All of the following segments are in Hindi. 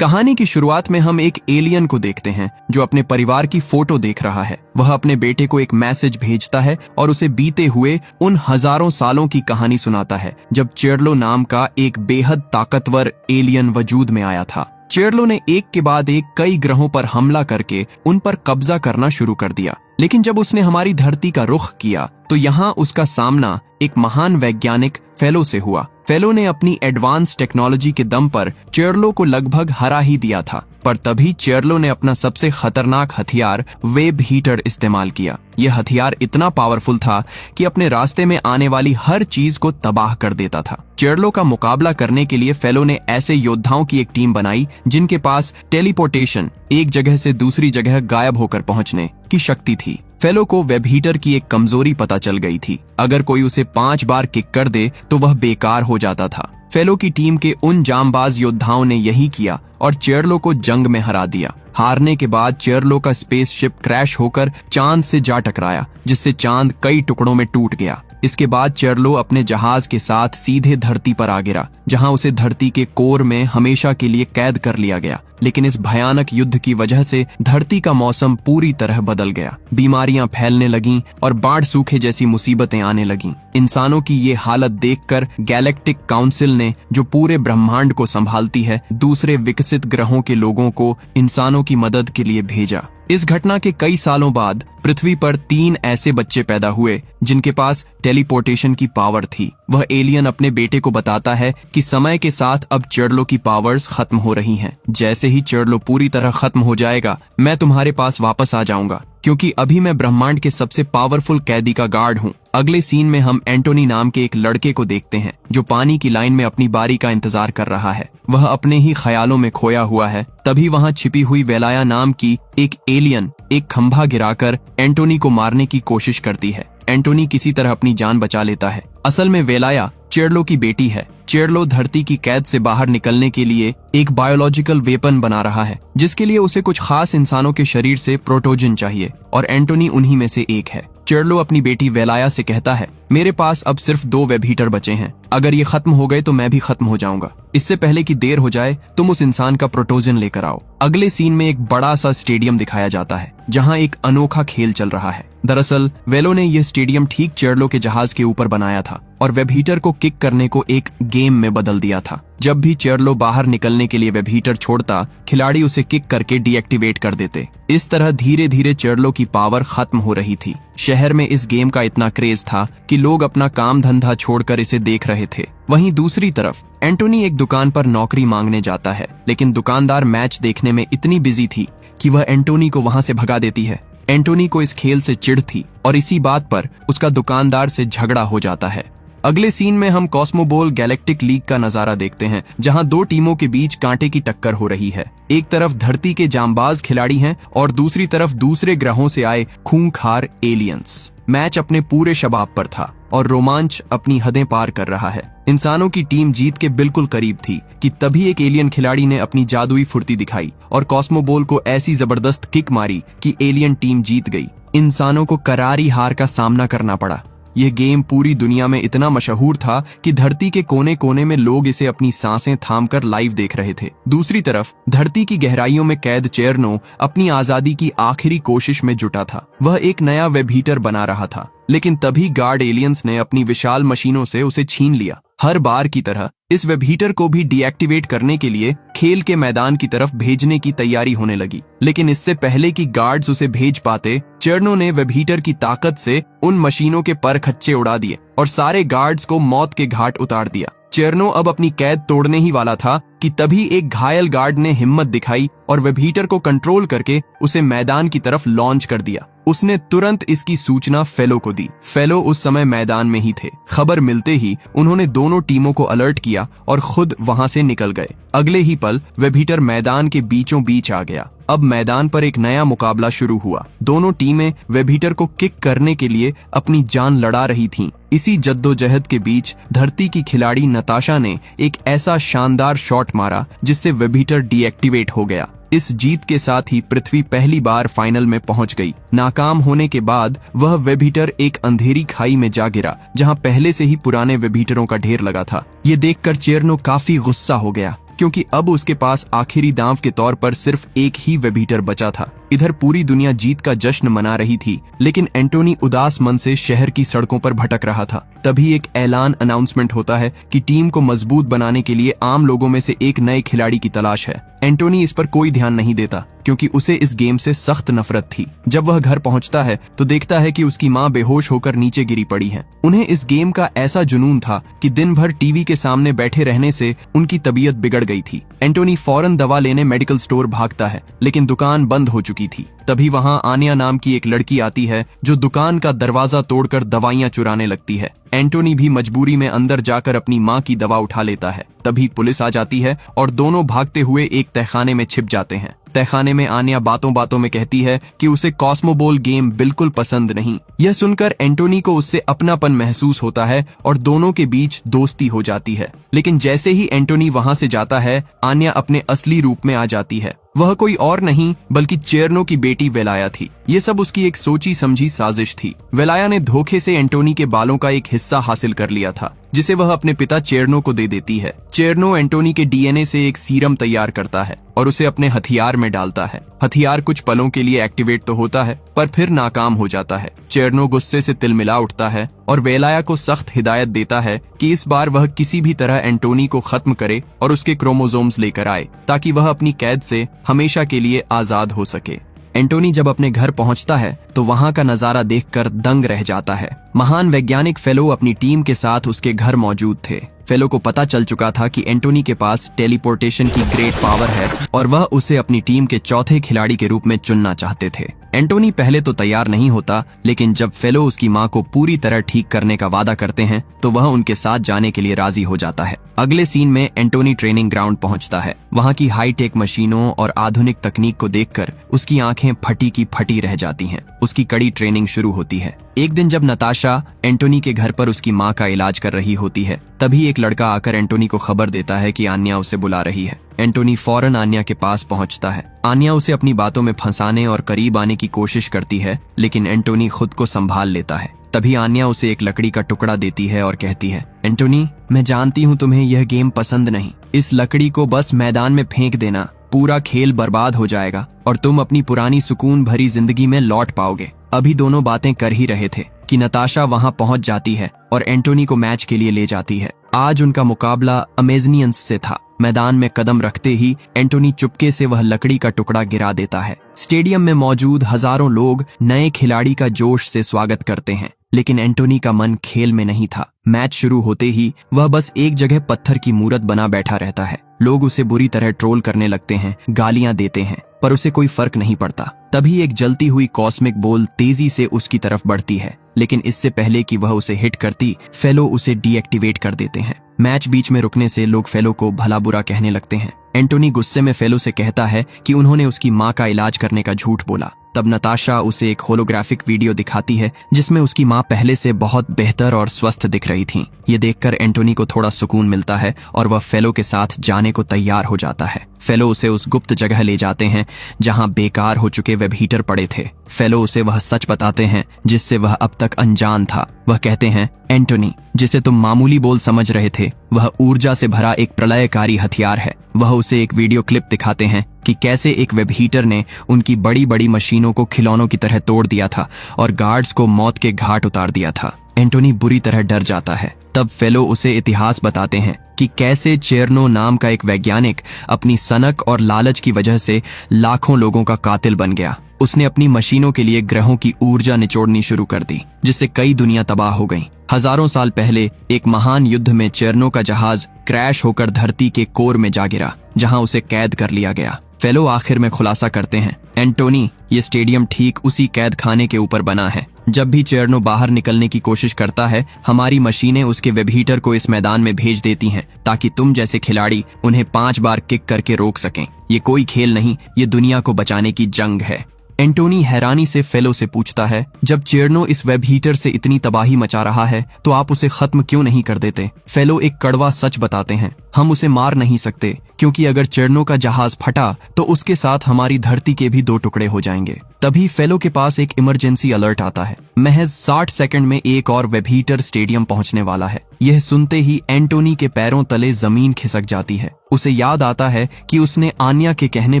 कहानी की शुरुआत में हम एक एलियन को देखते हैं जो अपने परिवार की फोटो देख रहा है। वह अपने बेटे को एक मैसेज भेजता है और उसे बीते हुए उन हजारों सालों की कहानी सुनाता है जब चेरलो नाम का एक बेहद ताकतवर एलियन वजूद में आया था। चेरलो ने एक के बाद एक कई ग्रहों पर हमला करके उन पर कब्जा करना शुरू कर दिया, लेकिन जब उसने हमारी धरती का रुख किया तो यहाँ उसका सामना एक महान वैज्ञानिक फेलो से हुआ। फेलो ने अपनी एडवांस टेक्नोलॉजी के दम पर चेरलो को लगभग हरा ही दिया था, पर तभी चेरलो ने अपना सबसे खतरनाक हथियार वेब हीटर इस्तेमाल किया। यह हथियार इतना पावरफुल था कि अपने रास्ते में आने वाली हर चीज को तबाह कर देता था। चेरलो का मुकाबला करने के लिए फेलो ने ऐसे योद्धाओं की एक टीम बनाई जिनके पास टेलीपोर्टेशन, एक जगह से दूसरी जगह गायब होकर पहुंचने की शक्ति थी। फेलो को वेब हीटर की एक कमजोरी पता चल गई थी। अगर कोई उसे 5 बार किक कर दे तो वह बेकार हो जाता था। फेलो की टीम के उन जांबाज योद्धाओं ने यही किया और चेरलो को जंग में हरा दिया। हारने के बाद चेरलो का स्पेसशिप क्रैश होकर चांद से जा टकराया, जिससे चांद कई टुकड़ों में टूट गया। इसके बाद चेरलो अपने जहाज के साथ सीधे धरती पर आ गिरा, जहां उसे धरती के कोर में हमेशा के लिए कैद कर लिया गया। लेकिन इस भयानक युद्ध की वजह से धरती का मौसम पूरी तरह बदल गया। बीमारियां फैलने लगीं और बाढ़ सूखे जैसी मुसीबतें आने लगीं। इंसानों की ये हालत देखकर गैलेक्टिक काउंसिल ने, जो पूरे ब्रह्मांड को संभालती है, दूसरे विकसित ग्रहों के लोगों को इंसानों की मदद के लिए भेजा। इस घटना के कई सालों बाद पृथ्वी पर 3 ऐसे बच्चे पैदा हुए जिनके पास टेलीपोर्टेशन की पावर थी। वह एलियन अपने बेटे को बताता है कि समय के साथ अब चेरलो की पावर्स खत्म हो रही हैं। जैसे ही चेरलो पूरी तरह खत्म हो जाएगा, मैं तुम्हारे पास वापस आ जाऊंगा, क्योंकि अभी मैं ब्रह्मांड के सबसे पावरफुल कैदी का गार्ड हूँ। अगले सीन में हम एंटोनी नाम के एक लड़के को देखते हैं जो पानी की लाइन में अपनी बारी का इंतजार कर रहा है। वह अपने ही ख्यालों में खोया हुआ है। तभी वहां छिपी हुई वेलाया नाम की एक एलियन एक खंभा गिराकर एंटोनी को मारने की कोशिश करती है। एंटोनी किसी तरह अपनी जान बचा लेता है। असल में वेलाया चेरलो की बेटी है। चेरलो धरती की कैद से बाहर निकलने के लिए एक बायोलॉजिकल वेपन बना रहा है, जिसके लिए उसे कुछ खास इंसानों के शरीर से प्रोटोजन चाहिए और एंटोनी उन्हीं में से एक है। चेरलो अपनी बेटी वेलाया से कहता है, मेरे पास अब सिर्फ 2 वेब हीटर बचे हैं। अगर ये खत्म हो गए तो मैं भी खत्म हो जाऊंगा। इससे पहले कि देर हो जाए, तुम उस इंसान का प्रोटोजन लेकर आओ। अगले सीन में एक बड़ा सा स्टेडियम दिखाया जाता है जहां एक अनोखा खेल चल रहा है। दरअसल वेलो ने यह स्टेडियम ठीक चेरलो के जहाज के ऊपर बनाया था और वेब हीटर को किक करने को एक गेम में बदल दिया था। जब भी चेरलो बाहर निकलने के लिए वेब हीटर छोड़ता, खिलाड़ी उसे किक करके डीएक्टिवेट कर देते। इस तरह धीरे धीरे चेरलो की पावर खत्म हो रही थी। शहर में इस गेम का इतना क्रेज था कि लोग अपना काम धंधा छोड़कर इसे देख रहे थे। वहीं दूसरी तरफ एंटोनी एक दुकान पर नौकरी मांगने जाता है, लेकिन दुकानदार मैच देखने में इतनी बिजी थी कि वह एंटोनी को वहां से भगा देती है। एंटोनी को इस खेल से चिढ़ थी और इसी बात पर उसका दुकानदार से झगड़ा हो जाता है। अगले सीन में हम कॉस्मोबॉल गैलेक्टिक लीग का नजारा देखते हैं, जहां 2 टीमों के बीच कांटे की टक्कर हो रही है। एक तरफ धरती के जांबाज खिलाड़ी हैं और दूसरी तरफ दूसरे ग्रहों से आए खूंखार एलियंस। मैच अपने पूरे शबाब पर था और रोमांच अपनी हदें पार कर रहा है। इंसानों की टीम जीत के बिल्कुल करीब थी कि तभी एक एलियन खिलाड़ी ने अपनी जादुई फुर्ती दिखाई और कॉस्मोबॉल को ऐसी जबरदस्त किक मारी कि एलियन टीम जीत गई। इंसानों को करारी हार का सामना करना पड़ा। यह गेम पूरी दुनिया में इतना मशहूर था कि धरती के कोने कोने में लोग इसे अपनी सांसें थामकर लाइव देख रहे थे। दूसरी तरफ धरती की गहराइयों में कैद चेरनो अपनी आजादी की आखिरी कोशिश में जुटा था। वह एक नया वेब हीटर बना रहा था, लेकिन तभी गार्ड एलियंस ने अपनी विशाल मशीनों से उसे छीन लिया। हर बार की तरह इस वेब हीटर को भी डीएक्टिवेट करने के लिए खेल के मैदान की तरफ भेजने की तैयारी होने लगी, लेकिन इससे पहले कि गार्ड्स उसे भेज पाते, चेरनो ने वेब हीटर की ताकत से उन मशीनों के पर खच्चे उड़ा दिए और सारे गार्ड्स को मौत के घाट उतार दिया। चेरनो अब अपनी कैद तोड़ने ही वाला था कि तभी एक घायल गार्ड ने हिम्मत दिखाई और वेब हीटर को कंट्रोल करके उसे मैदान की तरफ लॉन्च कर दिया। उसने तुरंत इसकी सूचना फेलो को दी। फेलो उस समय मैदान में ही थे। खबर मिलते ही उन्होंने दोनों टीमों को अलर्ट किया और खुद वहां से निकल गए। अगले ही पल वेब हीटर मैदान के बीचों बीच आ गया। अब मैदान पर एक नया मुकाबला शुरू हुआ। दोनों टीमें वेब हीटर को किक करने के लिए अपनी जान लड़ा रही थीं। इसी जद्दोजहद के बीच धरती की खिलाड़ी नताशा ने एक ऐसा शानदार शॉट मारा जिससे वेब हीटर डीएक्टिवेट हो गया। इस जीत के साथ ही पृथ्वी पहली बार फाइनल में पहुंच गई। नाकाम होने के बाद वह वेब हीटर एक अंधेरी खाई में जा गिरा, जहां पहले से ही पुराने वेब हीटरों का ढेर लगा था। ये देखकर चेरनो काफी गुस्सा हो गया। क्योंकि अब उसके पास आखिरी दांव के तौर पर सिर्फ एक ही वेबीटर बचा था। इधर पूरी दुनिया जीत का जश्न मना रही थी, लेकिन एंटोनी उदास मन से शहर की सड़कों पर भटक रहा था। तभी एक ऐलान अनाउंसमेंट होता है कि टीम को मजबूत बनाने के लिए आम लोगों में से एक नए खिलाड़ी की तलाश है। एंटोनी इस पर कोई ध्यान नहीं देता, क्योंकि उसे इस गेम से सख्त नफरत थी। जब वह घर पहुंचता है तो देखता है कि उसकी माँ बेहोश होकर नीचे गिरी पड़ी है। उन्हें इस गेम का ऐसा जुनून था कि दिन भर टीवी के सामने बैठे रहने से उनकी तबीयत बिगड़ गई थी। एंटोनी फौरन दवा लेने मेडिकल स्टोर भागता है, लेकिन दुकान बंद हो चुकी थी। तभी वहां आन्या नाम की एक लड़की आती है, जो दुकान का दरवाजा तोड़कर दवाइयां चुराने लगती है। एंटोनी भी मजबूरी में अंदर जाकर अपनी माँ की दवा उठा लेता है। तभी पुलिस आ जाती है और दोनों भागते हुए एक तहखाने में छिप जाते हैं। तहखाने में आन्या बातों बातों में कहती है कि उसे कॉस्मोबॉल गेम बिल्कुल पसंद नहीं। यह सुनकर एंटोनी को उससे अपनापन महसूस होता है और दोनों के बीच दोस्ती हो जाती है। लेकिन जैसे ही एंटोनी वहां से जाता है, आन्या अपने असली रूप में आ जाती है। वह कोई और नहीं बल्कि चेर्नो की बेटी वेलाया थी। ये सब उसकी एक सोची समझी साजिश थी। वेलाया ने धोखे से एंटोनी के बालों का एक हिस्सा हासिल कर लिया था, जिसे वह अपने पिता चेर्नो को दे देती है। चेर्नो एंटोनी के डीएनए से एक सीरम तैयार करता है और उसे अपने हथियार में डालता है। हथियार कुछ पलों के लिए एक्टिवेट तो होता है, पर फिर नाकाम हो जाता है। चेर्नो गुस्से से तिलमिला उठता है और वेलाया को सख्त हिदायत देता है कि इस बार वह किसी भी तरह एंटोनी को खत्म करे और उसके क्रोमोसोम्स लेकर आए, ताकि वह अपनी कैद से हमेशा के लिए आजाद हो सके। एंटोनी जब अपने घर पहुंचता है तो वहां का नजारा देखकर दंग रह जाता है। महान वैज्ञानिक फेलो अपनी टीम के साथ उसके घर मौजूद थे। फेलो को पता चल चुका था कि एंटोनी के पास टेलीपोर्टेशन की ग्रेट पावर है और वह उसे अपनी टीम के चौथे खिलाड़ी के रूप में चुनना चाहते थे। एंटोनी पहले तो तैयार नहीं होता, लेकिन जब फेलो उसकी माँ को पूरी तरह ठीक करने का वादा करते हैं तो वह उनके साथ जाने के लिए राजी हो जाता है। अगले सीन में एंटोनी ट्रेनिंग ग्राउंड पहुंचता है। वहां की हाईटेक मशीनों और आधुनिक तकनीक को देखकर उसकी आंखें फटी की फटी रह जाती हैं। उसकी कड़ी ट्रेनिंग शुरू होती है। एक दिन जब नताशा एंटोनी के घर पर उसकी माँ का इलाज कर रही होती है, तभी एक लड़का आकर एंटोनी को खबर देता है कि आन्या उसे बुला रही है। एंटोनी फौरन आन्या के पास पहुंचता है। आन्या उसे अपनी बातों में फंसाने और करीब आने की कोशिश करती है, लेकिन एंटोनी खुद को संभाल लेता है। तभी आन्या उसे एक लकड़ी का टुकड़ा देती है और कहती है, एंटोनी, मैं जानती हूँ तुम्हें यह गेम पसंद नहीं। इस लकड़ी को बस मैदान में फेंक देना, पूरा खेल बर्बाद हो जाएगा और तुम अपनी पुरानी सुकून भरी जिंदगी में लौट पाओगे। अभी दोनों बातें कर ही रहे थे कि नताशा वहां पहुंच जाती है और एंटोनी को मैच के लिए ले जाती है। आज उनका मुकाबला अमेजनियंस से था। मैदान में कदम रखते ही एंटोनी चुपके से वह लकड़ी का टुकड़ा गिरा देता है। स्टेडियम में मौजूद हजारों लोग नए खिलाड़ी का जोश से स्वागत करते हैं, लेकिन एंटोनी का मन खेल में नहीं था। मैच शुरू होते ही वह बस एक जगह पत्थर की मूरत बना बैठा रहता है। लोग उसे बुरी तरह ट्रोल करने लगते हैं, गालियां देते हैं, पर उसे कोई फर्क नहीं पड़ता। तभी एक जलती हुई कॉस्मिक बॉल तेजी से उसकी तरफ बढ़ती है, लेकिन इससे पहले कि वह उसे हिट करती, फेलो उसे डीएक्टिवेट कर देते हैं। मैच बीच में रुकने से लोग फेलो को भला बुरा कहने लगते हैं। एंटोनी गुस्से में फेलो से कहता है कि उन्होंने उसकी माँ का इलाज करने का झूठ बोला। तब नताशा उसे एक होलोग्राफिक वीडियो दिखाती है, जिसमें उसकी माँ पहले से बहुत बेहतर और स्वस्थ दिख रही थी। ये देखकर एंटोनी को थोड़ा सुकून मिलता है और वह फेलो के साथ जाने को तैयार हो जाता है। फेलो उसे उस गुप्त जगह ले जाते हैं जहां बेकार हो चुके वेब हीटर पड़े थे। फेलो उसे वह सच बताते हैं जिससे वह अब तक अनजान था। वह कहते हैं, एंटोनी, जिसे तुम मामूली बोल समझ रहे थे, वह ऊर्जा से भरा एक प्रलयकारी हथियार है। वह उसे एक वीडियो क्लिप दिखाते हैं कि कैसे एक वेब हीटर ने उनकी बड़ी बड़ी मशीनों को खिलौनों की तरह तोड़ दिया था और गार्ड्स को मौत के घाट उतार दिया था। एंटोनी बुरी तरह डर जाता है। तब फेलो उसे इतिहास बताते हैं कि कैसे चेर्नो नाम का एक वैज्ञानिक अपनी सनक और लालच की वजह से लाखों लोगों का कातिल बन गया। उसने अपनी मशीनों के लिए ग्रहों की ऊर्जा निचोड़नी शुरू कर दी, जिससे कई दुनिया तबाह हो गई। हजारों साल पहले एक महान युद्ध में चेर्नो का जहाज क्रैश होकर धरती के कोर में जा गिरा, जहां उसे कैद कर लिया गया। फेलो आखिर में खुलासा करते हैं, एंटोनी, ये स्टेडियम ठीक उसी कैद खाने के ऊपर बना है। जब भी चेर्नो बाहर निकलने की कोशिश करता है, हमारी मशीनें उसके वेब हीटर को इस मैदान में भेज देती हैं, ताकि तुम जैसे खिलाड़ी उन्हें 5 बार किक करके रोक सकें। ये कोई खेल नहीं, ये दुनिया को बचाने की जंग है। एंटोनी हैरानी से फेलो से पूछता है, जब चेर्नो इस वेब हीटर से इतनी तबाही मचा रहा है तो आप उसे खत्म क्यों नहीं कर देते? फेलो एक कड़वा सच बताते हैं, हम उसे मार नहीं सकते, क्योंकि अगर चेर्नो का जहाज फटा तो उसके साथ हमारी धरती के भी 2 टुकड़े हो जाएंगे। तभी फेलो के पास एक इमरजेंसी अलर्ट आता है। महज 60 सेकंड में एक और वेब हीटर स्टेडियम पहुंचने वाला है। यह सुनते ही एंटोनी के पैरों तले जमीन खिसक जाती है। उसे याद आता है कि उसने आन्या के कहने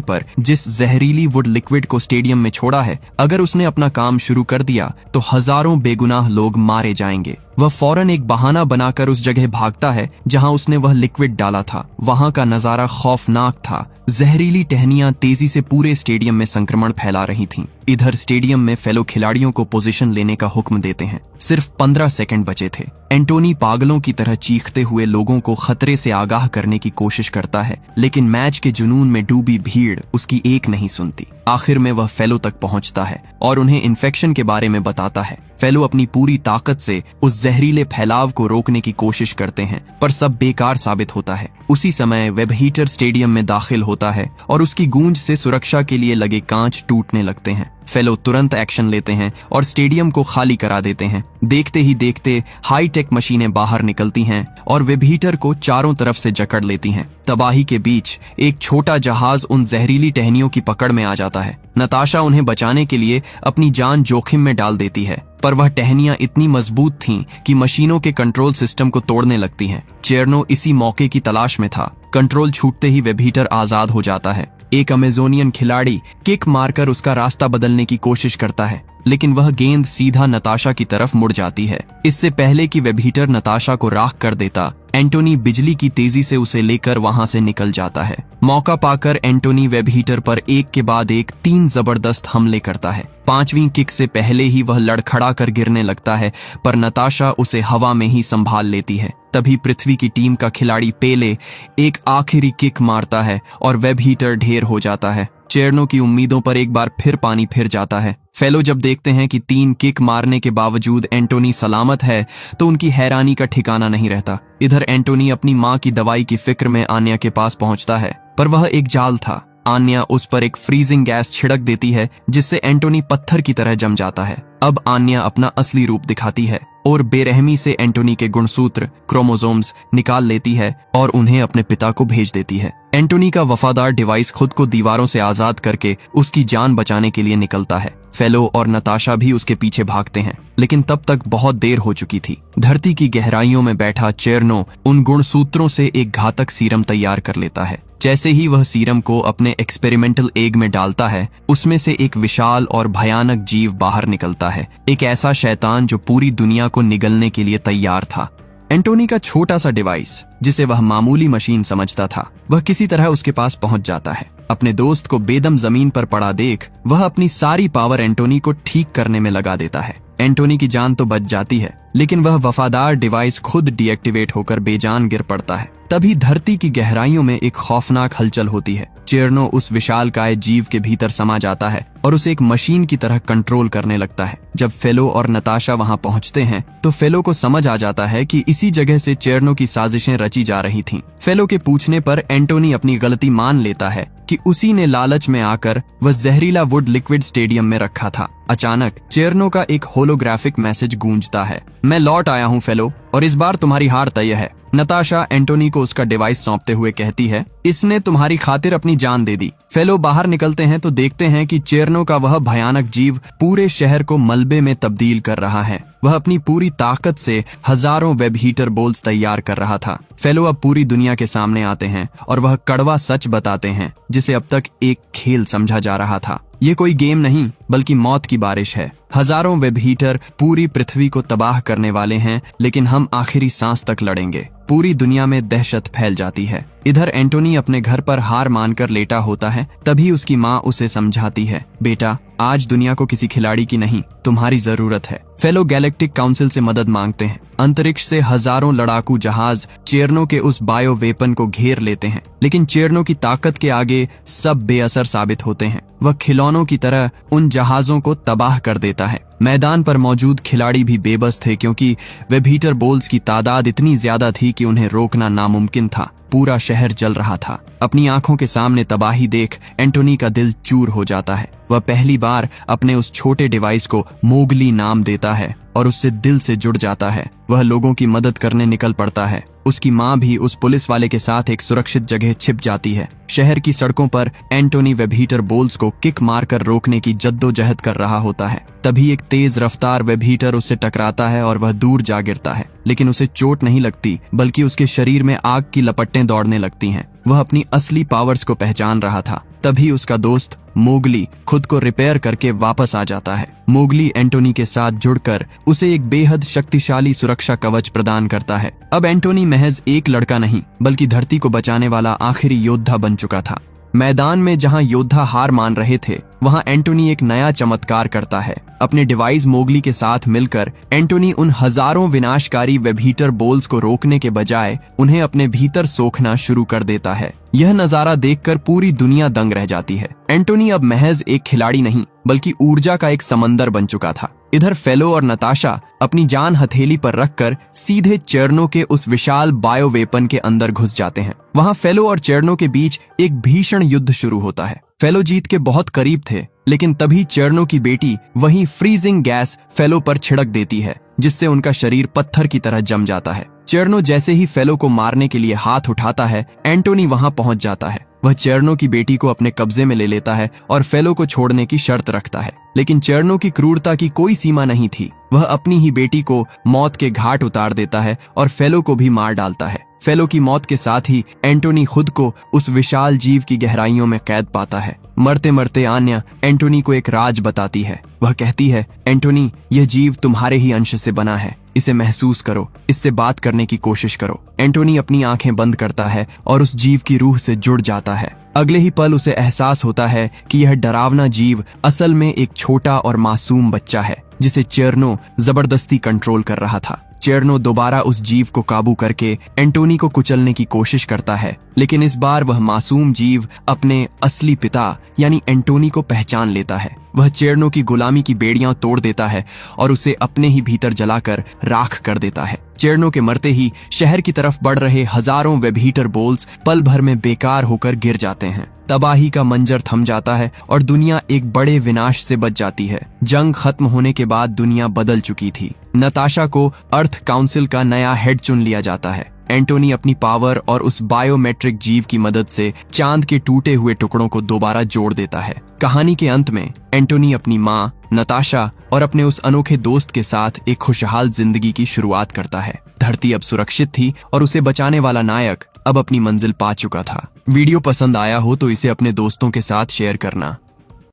पर जिस जहरीली वुड लिक्विड को स्टेडियम में छोड़ा है, अगर उसने अपना काम शुरू कर दिया तो हजारों बेगुनाह लोग मारे जाएंगे। वह फौरन एक बहाना बनाकर उस जगह भागता है जहां उसने वह लिक्विड डाला था। वहां का नजारा खौफनाक था। जहरीली टहनियां तेजी से पूरे स्टेडियम में संक्रमण फैला रही थीं। इधर स्टेडियम में फेलो खिलाड़ियों को पोजीशन लेने का हुक्म देते हैं। सिर्फ 15 सेकंड बचे थे। एंटोनी पागलों की तरह चीखते हुए लोगों को खतरे से आगाह करने की कोशिश करता है, लेकिन मैच के जुनून में डूबी भीड़ उसकी एक नहीं सुनती। आखिर में वह फेलो तक पहुंचता है और उन्हें इन्फेक्शन के बारे में बताता है। फेलो अपनी पूरी ताकत से उस जहरीले फैलाव को रोकने की कोशिश करते हैं, पर सब बेकार साबित होता है। उसी समय वेब हीटर स्टेडियम में दाखिल होता है और उसकी गूंज से सुरक्षा के लिए लगे कांच टूटने लगते हैं। फेलो तुरंत एक्शन लेते हैं और स्टेडियम को खाली करा देते हैं। देखते ही देखते हाईटेक मशीनें बाहर निकलती हैं और वेब हीटर को चारों तरफ से जकड़ लेती हैं। तबाही के बीच एक छोटा जहाज उन जहरीली टहनियों की पकड़ में आ जाता है। नताशा उन्हें बचाने के लिए अपनी जान जोखिम में डाल देती है, पर वह टहनियां इतनी मजबूत थीं कि मशीनों के कंट्रोल सिस्टम को तोड़ने लगती हैं। चेरनो इसी मौके की तलाश में था। कंट्रोल छूटते ही वेब हीटर आजाद हो जाता है। एक अमेजोनियन खिलाड़ी किक मारकर उसका रास्ता बदलने की कोशिश करता है, लेकिन वह गेंद सीधा नताशा की तरफ मुड़ जाती है। इससे पहले कि वेब हीटर नताशा को राख कर देता, एंटोनी बिजली की तेजी से उसे लेकर वहां से निकल जाता है। मौका पाकर एंटोनी वेब हीटर पर एक के बाद एक 3 जबरदस्त हमले करता है। 5वीं किक से पहले ही वह लड़खड़ा कर गिरने लगता है, पर नताशा उसे हवा में ही संभाल लेती है। तभी पृथ्वी की टीम का खिलाड़ी पेले एक आखिरी किक मारता है और वेब हीटर ढेर हो जाता है। चेरनो की उम्मीदों पर एक बार फिर पानी फिर जाता है। फेलो जब देखते हैं कि 3 किक मारने के बावजूद एंटोनी सलामत है, तो उनकी हैरानी का ठिकाना नहीं रहता। इधर एंटोनी अपनी माँ की दवाई की फिक्र में आन्या के पास पहुंचता है, पर वह एक जाल था। आन्या उस पर एक फ्रीजिंग गैस छिड़क देती है, जिससे एंटोनी पत्थर की तरह जम जाता है। अब आन्या अपना असली रूप दिखाती है और बेरहमी से एंटोनी के गुणसूत्र क्रोमोसोम्स निकाल लेती है और उन्हें अपने पिता को भेज देती है। एंटोनी का वफादार डिवाइस खुद को दीवारों से आजाद करके उसकी जान बचाने के लिए निकलता है। फेलो और नताशा भी उसके पीछे भागते हैं, लेकिन तब तक बहुत देर हो चुकी थी। धरती की गहराइयों में बैठा चेरनो उन गुणसूत्रों से एक घातक सीरम तैयार कर लेता है। जैसे ही वह सीरम को अपने एक्सपेरिमेंटल एग में डालता है, उसमें से एक विशाल और भयानक जीव बाहर निकलता है। एक ऐसा शैतान जो पूरी दुनिया को निगलने के लिए तैयार था। एंटोनी का छोटा सा डिवाइस, जिसे वह मामूली मशीन समझता था, वह किसी तरह उसके पास पहुंच जाता है। अपने दोस्त को बेदम जमीन पर पड़ा देख वह अपनी सारी पावर एंटोनी को ठीक करने में लगा देता है। एंटोनी की जान तो बच जाती है, लेकिन वह वफादार डिवाइस खुद डीएक्टिवेट होकर बेजान गिर पड़ता है। तभी धरती की गहराइयों में एक खौफनाक हलचल होती है। चेरनो उस विशालकाय जीव के भीतर समा जाता है और उसे एक मशीन की तरह कंट्रोल करने लगता है। जब फेलो और नताशा वहां पहुंचते हैं, तो फेलो को समझ आ जाता है कि इसी जगह से चेरनो की साजिशें रची जा रही थीं। फेलो के पूछने पर एंटोनी अपनी गलती मान लेता है कि उसी ने लालच में आकर वह जहरीला वुड लिक्विड स्टेडियम में रखा था। अचानक चेरनो का एक होलोग्राफिक मैसेज गूंजता है। मैं लौट आया हूँ फेलो, और इस बार तुम्हारी हार तय है। नताशा एंटोनी को उसका डिवाइस सौंपते हुए कहती है, इसने तुम्हारी खातिर अपनी जान दे दी। फेलो बाहर निकलते हैं तो देखते हैं कि चेरनो का वह भयानक जीव पूरे शहर को मलबे में तब्दील कर रहा है। वह अपनी पूरी ताकत से हजारों वेब हीटर बोल्स तैयार कर रहा था। फेलो अब पूरी दुनिया के सामने आते हैं और वह कड़वा सच बताते हैं, जिसे अब तक एक खेल समझा जा रहा था। ये कोई गेम नहीं, बल्कि मौत की बारिश है। हजारों वेब हीटर पूरी पृथ्वी को तबाह करने वाले हैं, लेकिन हम आखिरी सांस तक लड़ेंगे। पूरी दुनिया में दहशत फैल जाती है। इधर एंटोनी अपने घर पर हार मानकर लेटा होता है। तभी उसकी माँ उसे समझाती है, बेटा, आज दुनिया को किसी खिलाड़ी की नहीं, तुम्हारी जरूरत है। फेलो गैलेक्टिक काउंसिल से मदद मांगते हैं। अंतरिक्ष से हजारों लड़ाकू जहाज चेरनो के उस बायो वेपन को घेर लेते हैं, लेकिन चेरनो की ताकत के आगे सब बेअसर साबित होते हैं। वह खिलौनों की तरह उन जहाजों को तबाह कर देता है। मैदान पर मौजूद खिलाड़ी भी बेबस थे, क्योंकि वेब हीटर बोल्स की तादाद इतनी ज्यादा थी कि उन्हें रोकना नामुमकिन था। पूरा शहर जल रहा था। अपनी आंखों के सामने तबाही देख एंटोनी का दिल चूर हो जाता है। वह पहली बार अपने उस छोटे डिवाइस को मोगली नाम देता है और उससे दिल से जुड़ जाता है। वह लोगों की मदद करने निकल पड़ता है। उसकी माँ भी उस पुलिस वाले के साथ एक सुरक्षित जगह छिप जाती है। शहर की सड़कों पर एंटोनी वेबहीटर बोल्स को किक मारकर रोकने की जद्दोजहद कर रहा होता है। तभी एक तेज रफ्तार वेबहीटर उससे टकराता है और वह दूर जा गिरता है, लेकिन उसे चोट नहीं लगती, बल्कि उसके शरीर में आग की लपटें दौड़ने लगती हैं। वह अपनी असली पावर्स को पहचान रहा था। तभी उसका दोस्त मोगली खुद को रिपेयर करके वापस आ जाता है। मोगली एंटोनी के साथ जुड़कर उसे एक बेहद शक्तिशाली सुरक्षा कवच प्रदान करता है। अब एंटोनी महज एक लड़का नहीं, बल्कि धरती को बचाने वाला आखिरी योद्धा बन चुका था। मैदान में जहां योद्धा हार मान रहे थे, वहां एंटोनी एक नया चमत्कार करता है। अपने डिवाइस मोगली के साथ मिलकर एंटोनी उन हजारों विनाशकारी वेबहीटर बोल्स को रोकने के बजाय उन्हें अपने भीतर सोखना शुरू कर देता है। यह नजारा देखकर पूरी दुनिया दंग रह जाती है। एंटोनी अब महज एक खिलाड़ी नहीं, बल्कि ऊर्जा का एक समंदर बन चुका था। इधर फेलो और नताशा अपनी जान हथेली पर रखकर सीधे चेर्नो के उस विशाल बायो वेपन के अंदर घुस जाते हैं। वहां फेलो और चेर्नो के बीच एक भीषण युद्ध शुरू होता है। फेलो जीत के बहुत करीब थे, लेकिन तभी चेर्नो की बेटी वही फ्रीजिंग गैस फेलो पर छिड़क देती है, जिससे उनका शरीर पत्थर की तरह जम जाता है। चेर्नो जैसे ही फेलो को मारने के लिए हाथ उठाता है, एंटोनी वहां पहुंच जाता है। वह चेर्नो की बेटी को अपने कब्जे में ले लेता है और फेलो को छोड़ने की शर्त रखता है, लेकिन चेर्नो की क्रूरता की कोई सीमा नहीं थी। वह अपनी ही बेटी को मौत के घाट उतार देता है और फेलो को भी मार डालता है। फेलो की मौत के साथ ही एंटोनी खुद को उस विशाल जीव की गहराइयों में कैद पाता है। मरते मरते आन्या एंटोनी को एक राज बताती है। वह कहती है, एंटोनी, यह जीव तुम्हारे ही अंश से बना है, इसे महसूस करो, इससे बात करने की कोशिश करो। एंटोनी अपनी आंखें बंद करता है और उस जीव की रूह से जुड़ जाता है। अगले ही पल उसे एहसास होता है कि यह डरावना जीव असल में एक छोटा और मासूम बच्चा है, जिसे चेर्नो जबरदस्ती कंट्रोल कर रहा था। चेर्नो दोबारा उस जीव को काबू करके एंटोनी को कुचलने की कोशिश करता है, लेकिन इस बार वह मासूम जीव अपने असली पिता यानी एंटोनी को पहचान लेता है। वह चेर्नो की गुलामी की बेड़ियां तोड़ देता है और उसे अपने ही भीतर जलाकर राख कर देता है। चेर्नो के मरते ही शहर की तरफ बढ़ रहे हजारों वेबहीटर बोल्स पल भर में बेकार होकर गिर जाते हैं। तबाही का मंजर थम जाता है और दुनिया एक बड़े विनाश से बच जाती है। जंग खत्म होने के बाद दुनिया बदल चुकी थी। नताशा को अर्थ काउंसिल का नया हेड चुन लिया जाता है। एंटोनी अपनी पावर और उस बायोमेट्रिक जीव की मदद से चांद के टूटे हुए टुकड़ों को दोबारा जोड़ देता है। कहानी के अंत में एंटोनी अपनी माँ, नताशा और अपने उस अनोखे दोस्त के साथ एक खुशहाल जिंदगी की शुरुआत करता है। धरती अब सुरक्षित थी और उसे बचाने वाला नायक अब अपनी मंजिल पा चुका था। वीडियो पसंद आया हो तो इसे अपने दोस्तों के साथ शेयर करना।